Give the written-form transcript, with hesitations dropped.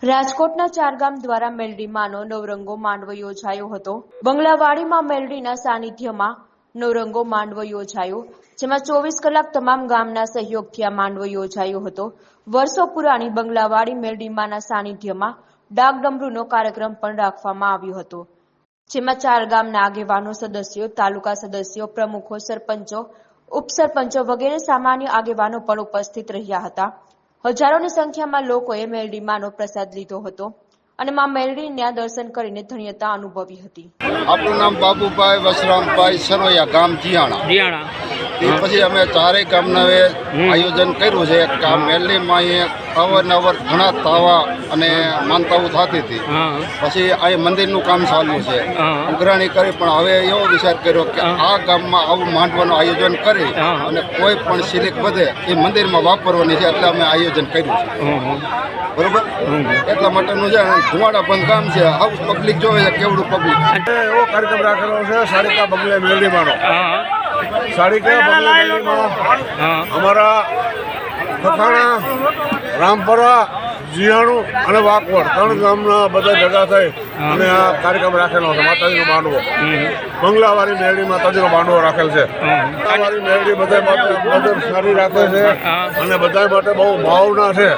રાજકોટના ચારગામ દ્વારા મેલડીમાંનો નવરંગો માંડવો યોજાયો હતો। બંગલાવાડીમાં મેલડીના સાનિધ્યમાં નવરંગો માંડવો યોજાયો, જેમાં 24 કલાક તમામ ગામના સહયોગથી આ માંડવો યોજાયો હતો। વર્ષો પુરાણી બંગલાવાડી મેલડીમાંના સાનિધ્યમાં ડાકડમરૂનો કાર્યક્રમ પણ રાખવામાં આવ્યો હતો, જેમાં ચાર ગામના આગેવાનો, સદસ્યો, તાલુકા સદસ્યો, પ્રમુખો, સરપંચો, ઉપસરપંચો વગેરે સામાન્ય આગેવાનો પણ ઉપસ્થિત રહ્યા હતા। હજારોની સંખ્યામાં લોકોએ મેલડીમાંનો પ્રસાદ લીધો હતો અને માં મેલડીના દર્શન કરીને ધન્યતા અનુભવી હતી। આપણું નામ બાબુભાઈ વસરામભાઈ સરવૈયા, ગામ જીયાણા। તે પછી અમે ચારેય ગામના આયોજન કર્યું છે કે આ મેલડીમાં અવારનવાર ઘણા તાવા અને માનતાઓ થતી હતી। પછી અહીં મંદિરનું કામ ચાલ્યું છે, ઉઘરાણી કરી, પણ હવે એવો વિચાર કર્યો કે આ ગામમાં આવું માંડવાનું આયોજન કરી અને કોઈ પણ સિલિક વધે એ મંદિરમાં વાપરવાની છે, એટલે અમે આયોજન કર્યું છે। બરોબર, એટલા માટેનું છે। ધુવાડા બંધ ગામ છે, આવું પબ્લિક જોવે છે, કેવડું પબ્લિક। એવો કાર્યક્રમ રાખેલો છે સારિકા બંગલે મેલડીમાંનો। સારિકા બંગલે મેલડીમાં અમારા ખખાણા, રામપરા, જીયાણું અને વાકવડ 3 ગામના બધા ભેગા થઈ અને આ કાર્યક્રમ રાખેલો છે। માતાજીનો માંડવો બંગલાવાળી મેલડી માતાજીનો માંડવો રાખેલ છે। બંગલાવાળી મેલડી બધા માટે સારી રાખે છે અને બધા માટે બહુ ભાવના છે।